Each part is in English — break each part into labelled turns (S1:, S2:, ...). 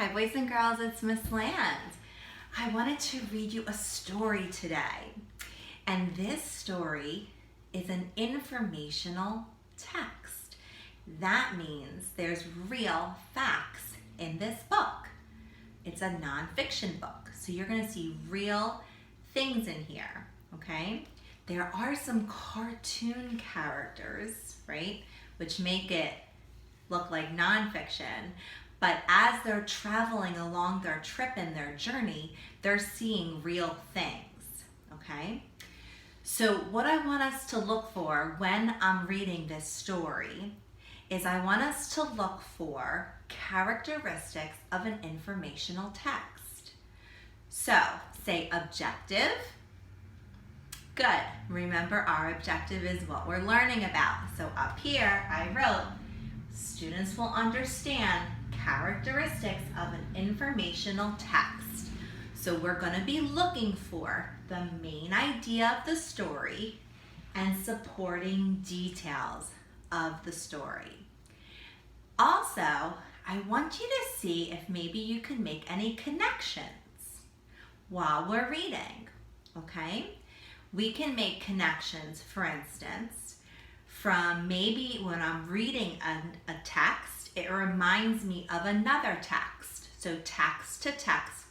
S1: Hi boys and girls, it's Miss Land. I wanted to read you a story today. And this story is an informational text. That means there's real facts in this book. It's a nonfiction book, so you're gonna see real things in here, okay? There are some cartoon characters, right? Which make it look like nonfiction. But as they're traveling along their trip and their journey, they're seeing real things, okay? So what I want us to look for when I'm reading this story is I want us to look for characteristics of an informational text. So say objective. Good. Remember, our objective is what we're learning about. So up here I wrote, students will understand characteristics of an informational text. So we're going to be looking for the main idea of the story and supporting details of the story. Also, I want you to see if maybe you can make any connections while we're reading, okay? We can make connections, for instance, from maybe when I'm reading a text, it reminds me of another text. So text to text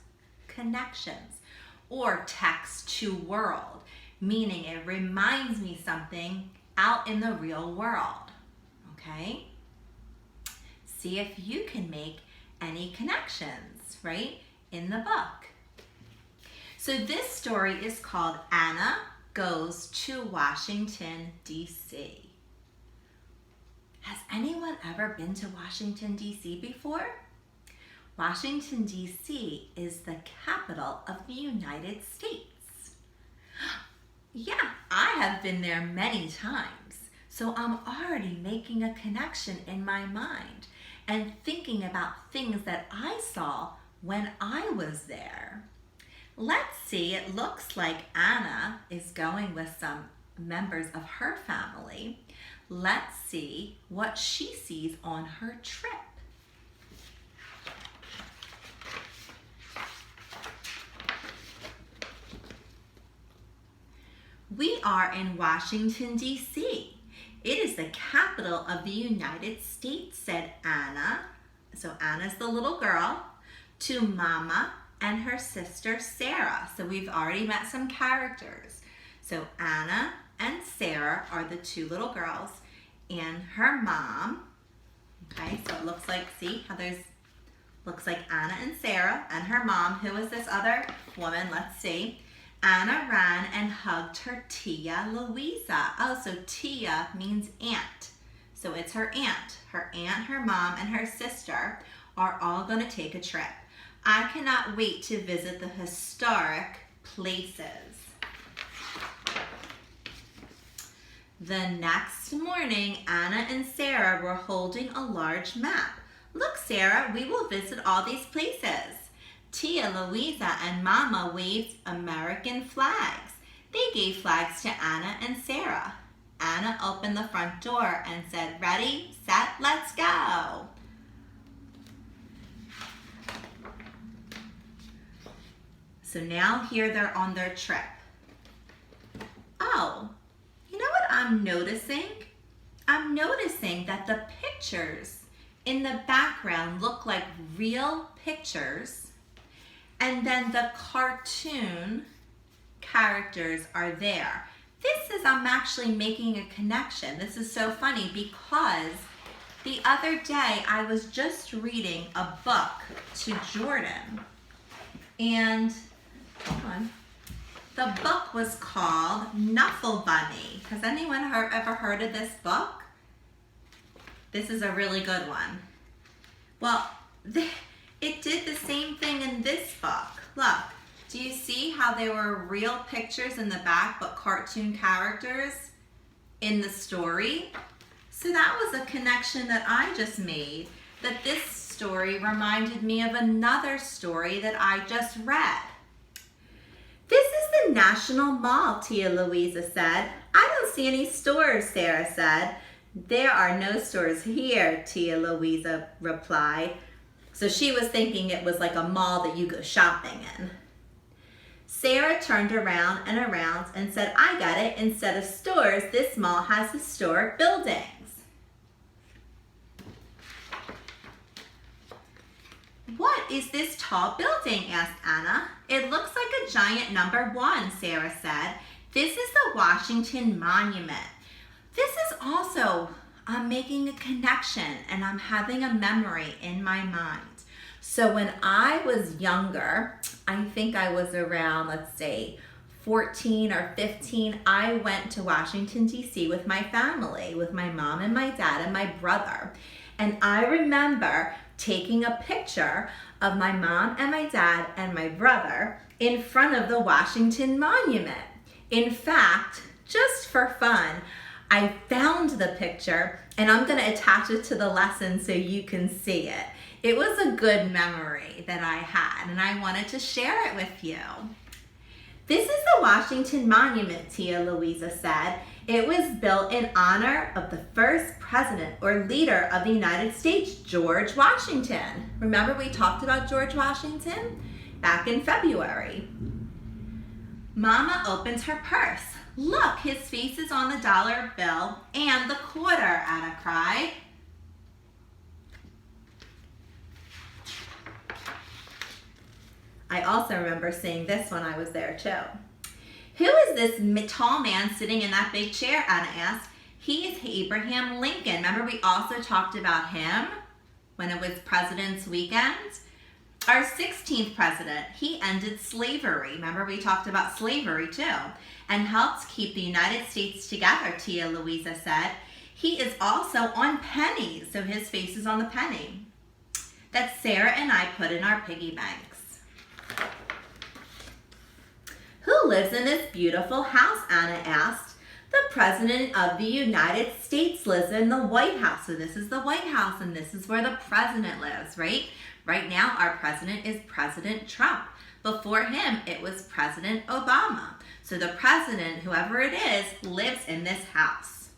S1: connections, or text to world, meaning it reminds me something out in the real world, okay? See if you can make any connections, right, in the book. So this story is called Anna Goes to Washington, D.C. Has anyone ever been to Washington, D.C. before? Washington, D.C. is the capital of the United States. Yeah, I have been there many times, so I'm already making a connection in my mind and thinking about things that I saw when I was there. Let's see, it looks like Anna is going with some members of her family. Let's see what she sees on her trip. We are in Washington, D.C. It is the capital of the United States, said Anna. So Anna's the little girl, to Mama and her sister Sarah. So we've already met some characters. So Anna and Sarah are the two little girls and her mom. Okay, so it looks like, see how looks like Anna and Sarah and her mom. Who is this other woman? Let's see. Anna ran and hugged her tia Louisa. Oh, so tia means aunt. So it's her aunt. Her mom, and her sister are all going to take a trip. I cannot wait to visit the historic places. The next morning, Anna and Sarah were holding a large map. Look, Sarah, we will visit all these places. Tia Louisa and Mama waved American flags. They gave flags to Anna and Sarah. Anna opened the front door and said, ready, set, let's go. So now here they're on their trip. Oh, you know what I'm noticing? I'm noticing that the pictures in the background look like real pictures, and then the cartoon characters are there. I'm actually making a connection. This is so funny because the other day I was just reading a book to Jordan, and hold on. The book was called Knuffle Bunny. Has anyone ever heard of this book? This is a really good one. Well, it did the same thing in this book. Look, do you see how there were real pictures in the back but cartoon characters in the story? So that was a connection that I just made, that this story reminded me of another story that I just read. This is the National Mall, Tia Louisa said. I don't see any stores, Sarah said. There are no stores here, Tia Louisa replied. So she was thinking it was like a mall that you go shopping in. Sarah turned around and said, I got it. Instead of stores, this mall has historic buildings. What is this tall building? Asked Anna. It looks like a giant number 1, Sarah said. This is the Washington Monument. This is also, I'm making a connection and I'm having a memory in my mind. So when I was younger, I think I was around, let's say, 14 or 15, I went to Washington, D.C. with my family, with my mom and my dad and my brother. And I remember taking a picture of my mom and my dad and my brother in front of the Washington Monument. In fact, just for fun, I found the picture and I'm going to attach it to the lesson so you can see it. It was a good memory that I had and I wanted to share it with you. This is the Washington Monument, Tia Louisa said. It was built in honor of the first president or leader of the United States, George Washington. Remember we talked about George Washington back in February. Mama opens her purse. Look, his face is on the dollar bill and the quarter, Anna cried. I also remember seeing this when I was there too. Who is this tall man sitting in that big chair? Anna asked. He is Abraham Lincoln. Remember we also talked about him when it was President's Weekend? Our 16th president, he ended slavery. Remember we talked about slavery too, and helped keep the United States together, Tia Louisa said. He is also on pennies, so his face is on the penny that Sarah and I put in our piggy banks. Who lives in this beautiful house? Anna asked. The President of the United States lives in the White House. So this is the White House and this is where the President lives, right? Right now our President is President Trump. Before him, it was President Obama. So the President, whoever it is, lives in this house.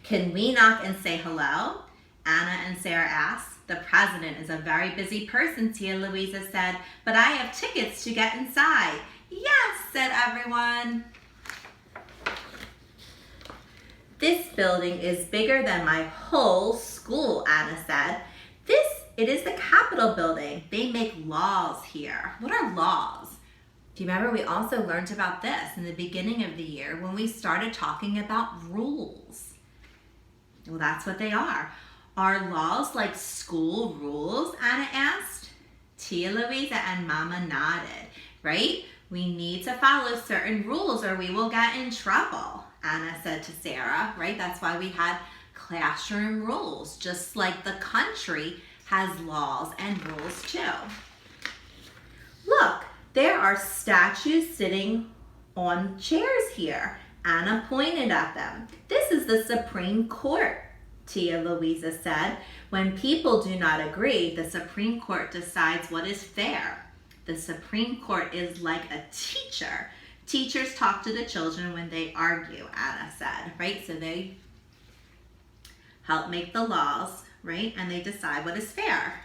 S1: Can we knock and say hello? Anna and Sarah asked. The President is a very busy person, Tia Louisa said, but I have tickets to get inside. Yes, said everyone. This building is bigger than my whole school, Anna said. It is the Capitol building. They make laws here. What are laws? Do you remember we also learned about this in the beginning of the year when we started talking about rules? Well, that's what they are. Are laws like school rules? Anna asked. Tia Louisa and Mama nodded, right? We need to follow certain rules or we will get in trouble, Anna said to Sarah, right? That's why we had classroom rules, just like the country has laws and rules too. Look, there are statues sitting on chairs here. Anna pointed at them. This is the Supreme Court, Tia Louisa said. When people do not agree, the Supreme Court decides what is fair. The Supreme Court is like a teacher. Teachers talk to the children when they argue, Anna said, right? So they help make the laws, right? And they decide what is fair.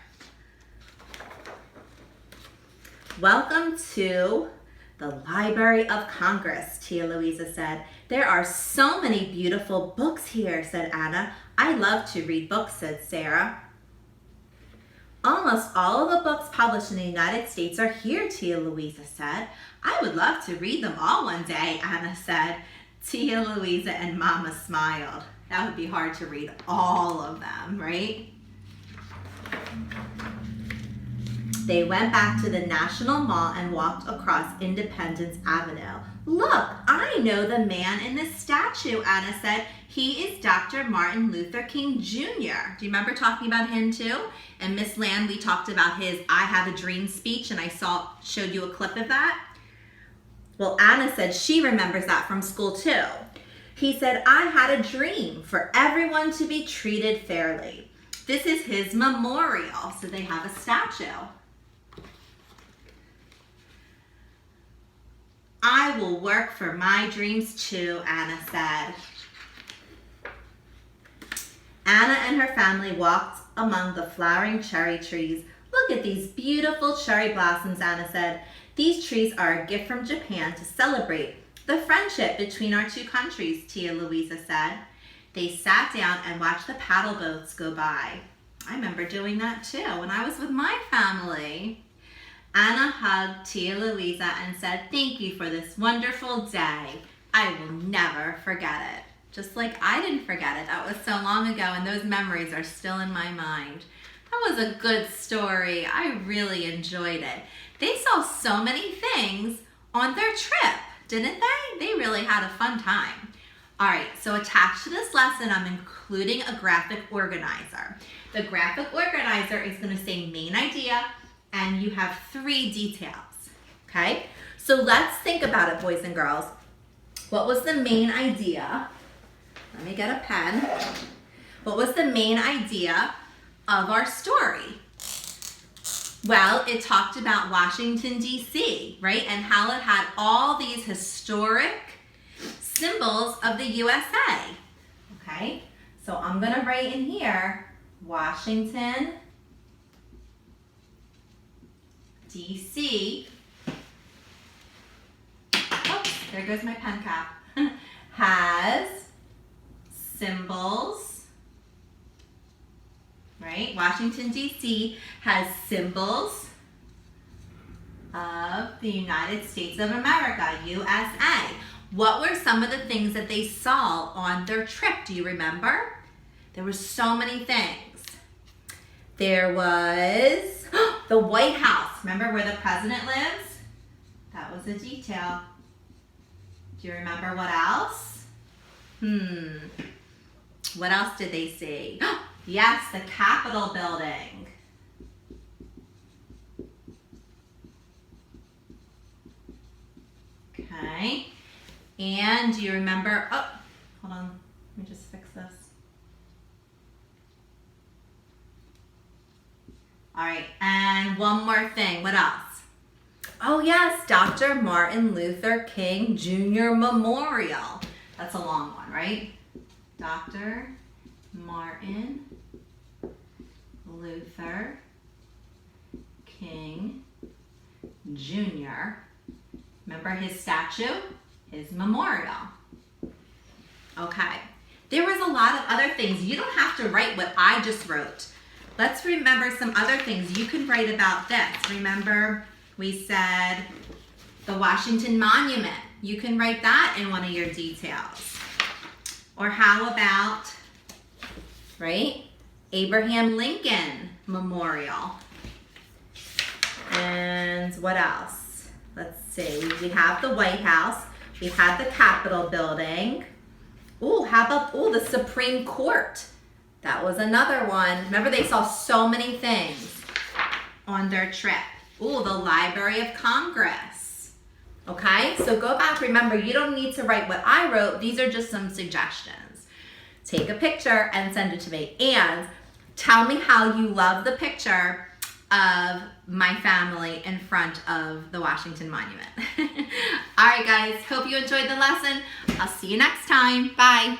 S1: Welcome to the Library of Congress, Tia Louisa said. There are so many beautiful books here, said Anna. I love to read books, said Sarah. Almost all of the books published in the United States are here, Tia Louisa said. I would love to read them all one day, Anna said. Tia Louisa and Mama smiled. That would be hard to read all of them, right? They went back to the National Mall and walked across Independence Avenue. Look, I know the man in the statue, Anna said. He is Dr. Martin Luther King Jr. Do you remember talking about him too? And Miss Land, we talked about his I Have a Dream speech and I showed you a clip of that. Well, Anna said she remembers that from school too. He said, I had a dream for everyone to be treated fairly. This is his memorial, so they have a statue. I will work for my dreams too, Anna said. Anna and her family walked among the flowering cherry trees. Look at these beautiful cherry blossoms, Anna said. These trees are a gift from Japan to celebrate the friendship between our two countries, Tia Louisa said. They sat down and watched the paddle boats go by. I remember doing that too when I was with my family. Anna hugged Tia Louisa and said, "Thank you for this wonderful day. I will never forget it." Just like I didn't forget it. That was so long ago, and those memories are still in my mind. That was a good story. I really enjoyed it. They saw so many things on their trip, didn't they? They really had a fun time. All right, so attached to this lesson, I'm including a graphic organizer. The graphic organizer is going to say main idea, and you have 3 details, okay? So let's think about it, boys and girls. What was the main idea? Let me get a pen. What was the main idea of our story? Well, it talked about Washington, D.C., right? And how it had all these historic symbols of the USA, okay? So I'm gonna write in here, Washington, D.C. Oops, there goes my pen cap. Has symbols, right? Washington, D.C. has symbols of the United States of America, USA. What were some of the things that they saw on their trip? Do you remember? There were so many things. There was the White House. Remember where the president lives? That was a detail. Do you remember what else? What else did they see? Yes, the Capitol building. Okay. And do you remember, oh, hold on, let me just fix this. All right, and one more thing, what else? Oh yes, Dr. Martin Luther King Jr. Memorial. That's a long one, right? Dr. Martin Luther King Jr. Remember his statue? His memorial. Okay. There was a lot of other things. You don't have to write what I just wrote. Let's remember some other things you can write about this. Remember we said the Washington Monument. You can write that in one of your details. Or how about, right, Abraham Lincoln Memorial. And what else? Let's see. We have the White House. We had the Capitol building. Ooh, how about, the Supreme Court? That was another one. Remember, they saw so many things on their trip. Ooh, the Library of Congress. Okay, so go back. Remember, you don't need to write what I wrote. These are just some suggestions. Take a picture and send it to me. And tell me how you love the picture of my family in front of the Washington Monument. All right, guys, hope you enjoyed the lesson. I'll see you next time. Bye.